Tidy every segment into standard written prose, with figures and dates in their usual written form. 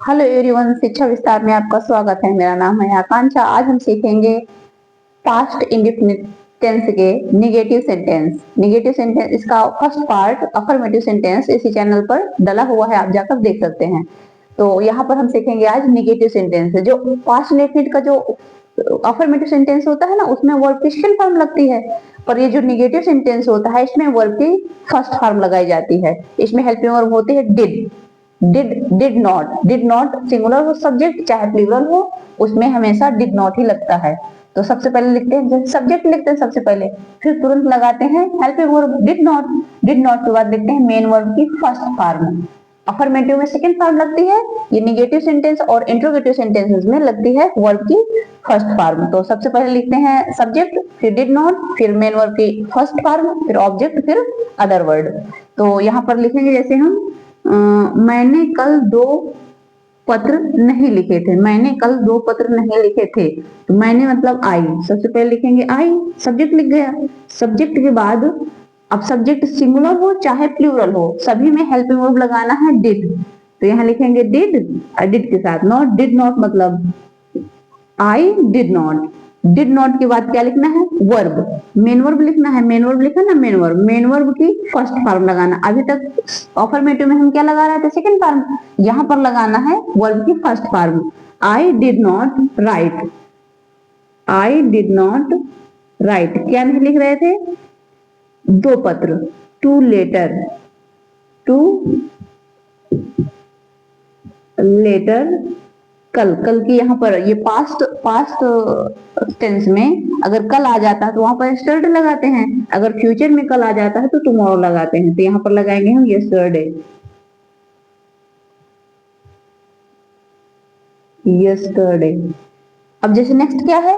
Hello everyone, शिक्षा विस्तार में आपका स्वागत है। मेरा नाम है आकांक्षा। आज हम सीखेंगे पास्ट इंडेफिनिट टेंस के नेगेटिव सेंटेंस। नेगेटिव सेंटेंस इसका फर्स्ट पार्ट अफर्मेटिव सेंटेंस इसी चैनल पर डला हुआ है, आप जाकर देख सकते हैं। तो यहाँ पर हम सीखेंगे आज नेगेटिव सेंटेंस। जो पास्ट इंडेफिनिट का जो अफर्मेटिव सेंटेंस होता है ना, उसमें वर्ब की सेकंड फॉर्म लगती है, पर ये जो नेगेटिव सेंटेंस होता है इसमें वर्ब की फर्स्ट फॉर्म लगाई जाती है। इसमें हेल्पिंग वर्ब होती है डिड। डिड नॉट सिंगुलर हो सब्जेक्ट चाहे प्लूरल हो, उसमें हमेशा डिड नॉट ही लगता है। तो सबसे पहले लिखते हैं, जैसे सब्जेक्ट लिखते हैं सबसे पहले, फिर तुरंत लगाते हैं helping verb did not. Did not के बाद लिखते हैं मेन वर्ब की फर्स्ट फॉर्म। अफर्मेटिव में सेकंड फॉर्म लगती है, ये नेगेटिव सेंटेंस और इंट्रोगेटिव सेंटेंसेस में लगती है वर्ब की फर्स्ट फॉर्म। तो सबसे पहले लिखते हैं सब्जेक्ट, फिर डिड नॉट, फिर मेन वर्ब की फर्स्ट फॉर्म, फिर ऑब्जेक्ट, फिर अदर वर्ड। तो यहाँ पर लिखेंगे जैसे हम मैंने कल 2 पत्र नहीं लिखे थे। मैंने कल 2 पत्र नहीं लिखे थे। तो मैंने मतलब आई, सबसे पहले लिखेंगे आई, सब्जेक्ट लिख गया। सब्जेक्ट के बाद अब सब्जेक्ट सिंगुलर हो चाहे प्लूरल हो, सभी में हेल्पिंग वर्ब लगाना है डिड। तो यहाँ लिखेंगे डिड, डिड के साथ नॉट। डिड नॉट मतलब आई डिड नॉट। डिड नॉट के बाद क्या लिखना है, वर्ब, मेन वर्ब लिखना है। मेन वर्ब लिखा ना, मेन वर्ब की फर्स्ट फॉर्म लगाना। अभी तक अफर्मेटिव में हम क्या लगा रहे थे, सेकंड फॉर्म, यहाँ पर लगाना है वर्ब की first form. I did not right. I did not right, क्या नहीं लिख रहे थे, 2 पत्र, 2 लेटर, 2 लेटर। कल, कल की यहाँ पर ये पास्ट टेंस में अगर कल आ जाता है तो वहां पर यस्टरडे लगाते हैं। अगर फ्यूचर में कल आ जाता है तो टुमारो लगाते हैं। तो यहाँ पर लगाएंगे हम यस्टरडे। यस्टरडे। अब जैसे नेक्स्ट क्या है,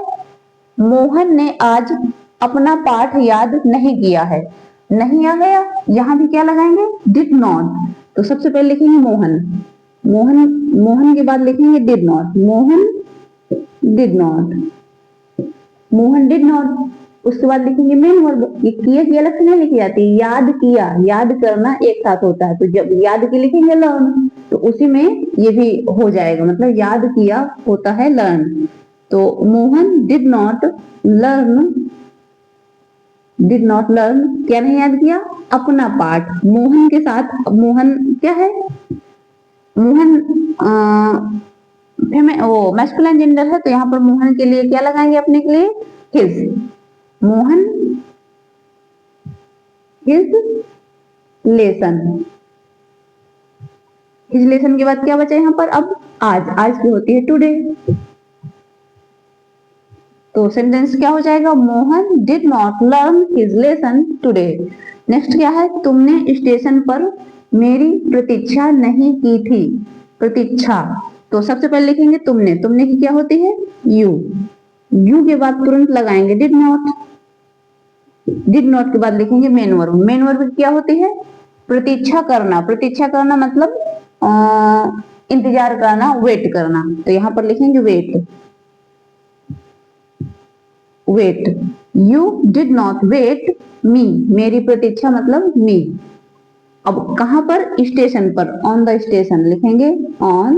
मोहन ने आज अपना पाठ याद नहीं किया है। नहीं आ गया, यहाँ भी क्या लगाएंगे, डिड नॉट। तो सबसे पहले लिखेंगे मोहन, मोहन, मोहन के बाद लिखेंगे did not. Mohan did not, Mohan did not. उसके बाद लिखेंगे मेन वर्ब। ये किया अलग से नहीं लिखी जाती, याद किया, याद करना एक साथ होता है। तो जब याद की लिखेंगे लर्न, तो उसी में ये भी हो जाएगा, मतलब याद किया होता है लर्न। तो Mohan did not learn, did not learn, क्या नहीं याद किया, अपना पाठ। मोहन के साथ, मोहन क्या है, मोहन वो मैस्कुलिन जेंडर है, तो यहाँ पर मोहन के लिए क्या लगाएंगे, अपने के लिए his. Mohan his lesson. His lesson के बाद क्या बचा यहाँ पर, अब आज, आज की होती है टुडे। तो सेंटेंस क्या हो जाएगा, Mohan did not learn his lesson today. Next क्या है, तुमने स्टेशन पर मेरी प्रतीक्षा नहीं की थी। प्रतीक्षा, तो सबसे पहले लिखेंगे तुमने, तुमने की क्या होती है, यू। यू के बाद तुरंत लगाएंगे डिड नॉट। डिड नॉट के बाद लिखेंगे मेन वर्ब। मेन वर्ब क्या होती है, प्रतीक्षा करना। प्रतीक्षा करना मतलब इंतजार करना, वेट करना। तो यहाँ पर लिखेंगे wait, wait. You did not wait me, मेरी प्रतीक्षा मतलब मी। अब कहां पर, स्टेशन पर, ऑन द स्टेशन लिखेंगे, ऑन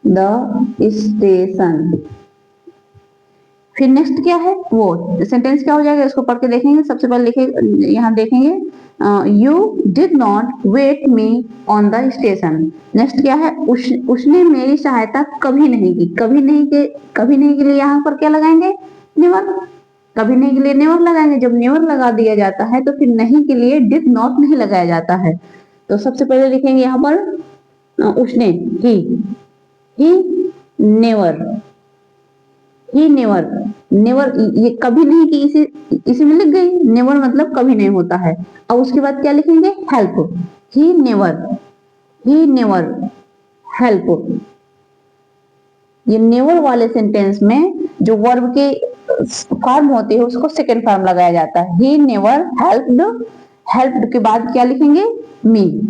द स्टेशन। फिर नेक्स्ट क्या है, वो सेंटेंस क्या हो जाएगा, इसको पढ़ के देखेंगे। सबसे पहले लिखे, यहाँ देखेंगे you did not wait me on the station. Next क्या है, उसने मेरी सहायता कभी नहीं की। कभी नहीं के, कभी नहीं के लिए यहाँ पर क्या लगाएंगे, नेवर। कभी नहीं के लिए नेवर लगाएंगे। जब नेवर लगा दिया जाता है तो फिर नहीं के लिए डिड नॉट नहीं लगाया जाता है। तो सबसे पहले लिखेंगे यहाँ पर उसने, he never, he never. Never ये कभी नहीं की, इसी में लिख गई, नेवर मतलब कभी नहीं होता है। अब उसके बाद क्या लिखेंगे, help. He never, he never help. ये नेवर वाले सेंटेंस में जो वर्ब के फॉर्म होती है उसको सेकंड फॉर्म लगाया जाता है। ही नेवर हेल्प्ड, हेल्प्ड के बाद क्या लिखेंगे, मी।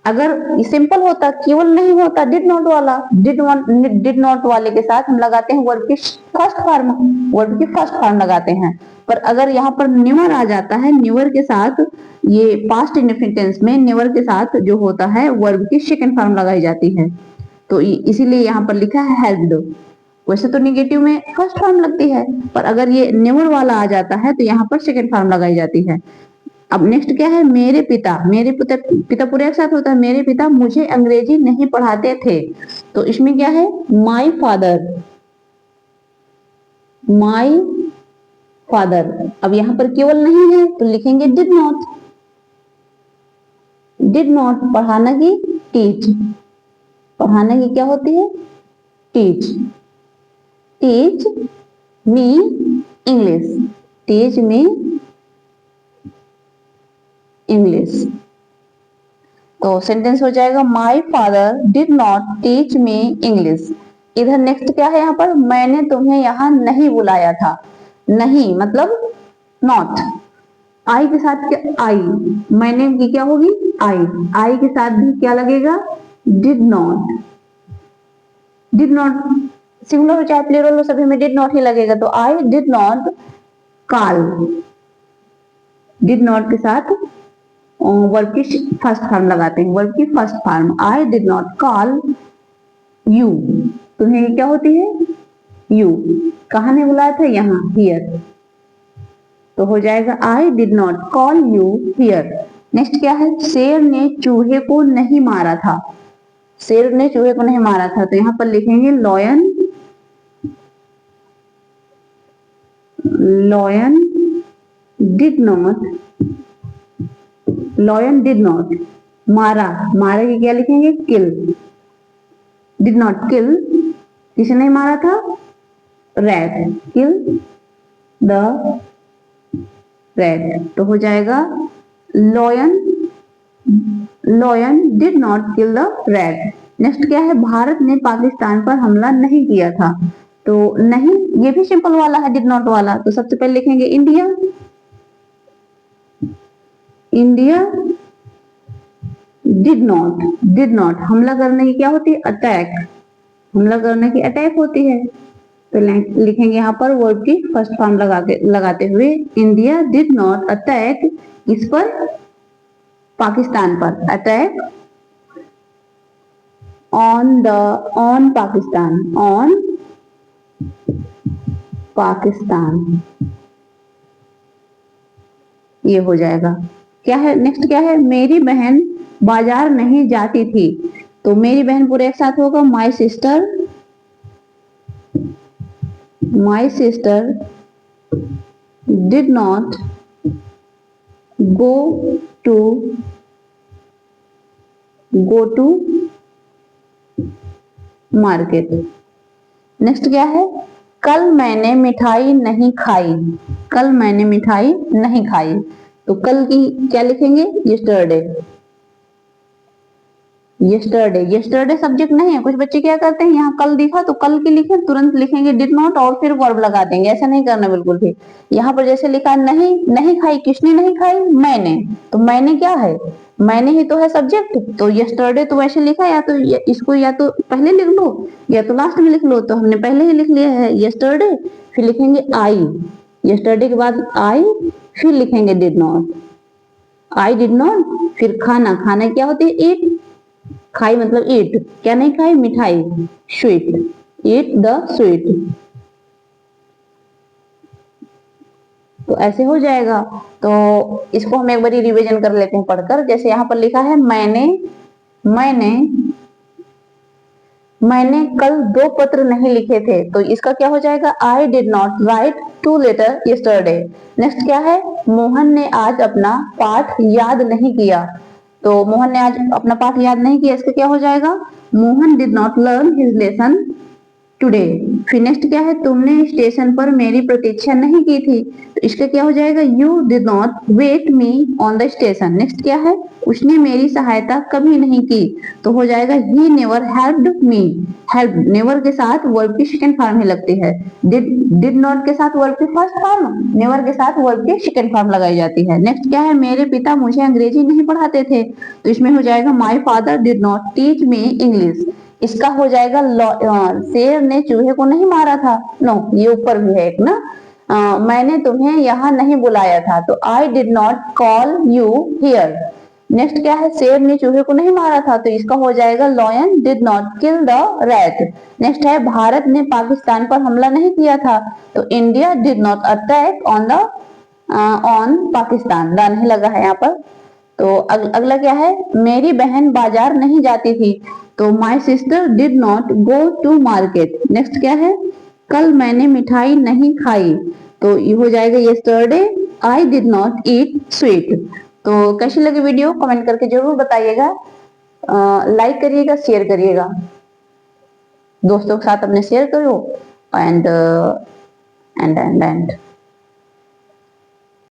अगर सिंपल होता, केवल नहीं होता, डिड नॉट वाला, डिड नॉट वाले के साथ हम लगाते हैं वर्ब की फर्स्ट फॉर्म, वर्ब की फर्स्ट फॉर्म लगाते हैं। पर अगर यहाँ पर नेवर आ जाता है, नेवर के साथ ये पास्ट इंडेफिनिट टेंस में नेवर के साथ जो होता है वर्ब की सेकंड फॉर्म लगाई जाती है, तो इसीलिए यहाँ पर लिखा है हेल्प्ड। वैसे तो निगेटिव में फर्स्ट फॉर्म लगती है, पर अगर ये नेवर वाला आ जाता है तो यहाँ पर सेकंड फॉर्म लगाई जाती है। अब नेक्स्ट क्या है, मेरे पिता, मेरे पिता, पिता पूरे एक साथ होता है, मेरे पिता मुझे अंग्रेजी नहीं पढ़ाते थे, तो इसमें क्या है, माई फादर, माई फादर। अब यहाँ पर केवल नहीं है तो लिखेंगे डिड नॉट, डिड नॉट पढ़ाना की टीच, पढ़ाने की क्या होती है, teach, teach me English, teach me English. तो सेंटेंस हो जाएगा my father did not teach me English. इधर नेक्स्ट क्या है, यहाँ पर मैंने तुम्हें यहाँ नहीं बुलाया था, नहीं मतलब नॉट, आई के साथ क्या, आई, मैंने की क्या होगी आई, आई के साथ भी क्या लगेगा, did not, did not singular हो चाहे प्लूरल हो सभी में डिड नॉट ही लगेगा, तो आई did not call, did not के साथ वर्ब की फर्स्ट फॉर्म लगाते हैं, वर्ब की first form, I did not call you, तुम्हें क्या होती है यू, कहाँ ने बुलाया था, यहाँ हियर, तो हो जाएगा I did not call you here. Next क्या है, शेर ने चूहे को नहीं मारा था, शेर ने चूहे को नहीं मारा था, तो यहाँ पर लिखेंगे lion, lion did not, lion did not मारा, मारे की क्या लिखेंगे किल, डिड नॉट किल, किसे नहीं मारा था, रैट, किल द रैट, तो हो जाएगा lion, lion did not kill the rat. Next क्या है, भारत ने पाकिस्तान पर हमला नहीं किया था, तो नहीं ये भी सिंपल वाला है डिड नॉट वाला, तो सबसे पहले लिखेंगे India, India did not, did not हमला करने की क्या होती है, अटैक, हमला करने की अटैक होती है, तो लिखेंगे यहाँ पर वर्ब की फर्स्ट फॉर्म लगाते हुए इंडिया डिड नॉट अटैक, इस पर पाकिस्तान पर, attack on the, on Pakistan, on Pakistan, ये हो जाएगा। क्या है नेक्स्ट, क्या है, मेरी बहन बाजार नहीं जाती थी, तो मेरी बहन पूरे एक साथ होगा, my sister, my sister did not go to market. Next क्या है, कल मैंने मिठाई नहीं खाई, कल मैंने मिठाई नहीं खाई, तो कल की क्या लिखेंगे, यस्टरडे, यस्टरडे, यस्टरडे सब्जेक्ट नहीं है, कुछ बच्चे क्या करते हैं यहाँ कल दिखा तो कल की लिखे तुरंत लिखेंगे डिड नॉट और फिर वर्ब लगा देंगे, ऐसा नहीं करना बिल्कुल भी। यहाँ पर जैसे लिखा नहीं, नहीं खाई, किसने नहीं खाई, मैंने, तो मैंने क्या है, मैंने ही तो है सब्जेक्ट, तो यस्टरडे तो वैसे लिखा, या तो इसको या तो पहले लिख लो या तो लास्ट में लिख लो, तो हमने पहले ही लिख लिया है यस्टरडे, फिर लिखेंगे आई, यस्टरडे के बाद आई, फिर लिखेंगे did not, I did not, फिर खाना, खाना क्या होती है ईट, खाई मतलब ईट, क्या नहीं खाई, मिठाई, स्वीट, ईट द स्वीट, तो ऐसे हो जाएगा। तो इसको हम एक बार रिवीजन कर लेते हैं पढ़कर, जैसे यहाँ पर लिखा है मैंने, मैंने मैंने कल 2 पत्र नहीं लिखे थे, तो इसका क्या हो जाएगा, I did not write 2 letter yesterday. Next क्या है, मोहन ने आज अपना पाठ याद नहीं किया, तो मोहन ने आज अपना पाठ याद नहीं किया, इसका क्या हो जाएगा, Mohan did not learn his lesson today. फिर नेक्स्ट क्या है, तुमने स्टेशन पर मेरी प्रतीक्षा नहीं की थी, तो इसका क्या हो जाएगा, you did not wait me on the station. Next क्या है, उसने मेरी सहायता कभी नहीं की, तो हो जाएगा he never helped me, help never के साथ वर्ब की सेकंड फॉर्म ही लगती है, डिड नॉट के साथ वर्ब की फर्स्ट फॉर्म, नेवर के साथ वर्ब की सेकंड फॉर्म लगाई जाती है। नेक्स्ट क्या है, मेरे पिता मुझे अंग्रेजी नहीं पढ़ाते थे, तो इसमें हो जाएगा my father did not teach me English. इसका हो जाएगा शेर ने चूहे को नहीं मारा था, नो ये ऊपर भी है एक ना, मैंने तुम्हें यहाँ नहीं बुलाया था, तो आई did not call you here. Next क्या है, शेर ने चूहे को नहीं मारा था, तो इसका हो जाएगा lion did not kill the rat. Next है, भारत ने पाकिस्तान पर हमला नहीं किया था, तो India did not attack on Pakistan. The नहीं लगा है यहाँ पर। तो अगला क्या है, मेरी बहन बाजार नहीं जाती थी, तो my sister did not go to market. Next क्या है, कल मैंने मिठाई नहीं खाई, तो ये हो जाएगा yesterday I did not eat sweet. तो कैसी लगी वीडियो कमेंट करके जरूर बताइएगा, लाइक करिएगा, शेयर करिएगा, दोस्तों के साथ अपने शेयर करो एंड एंड एंड एंड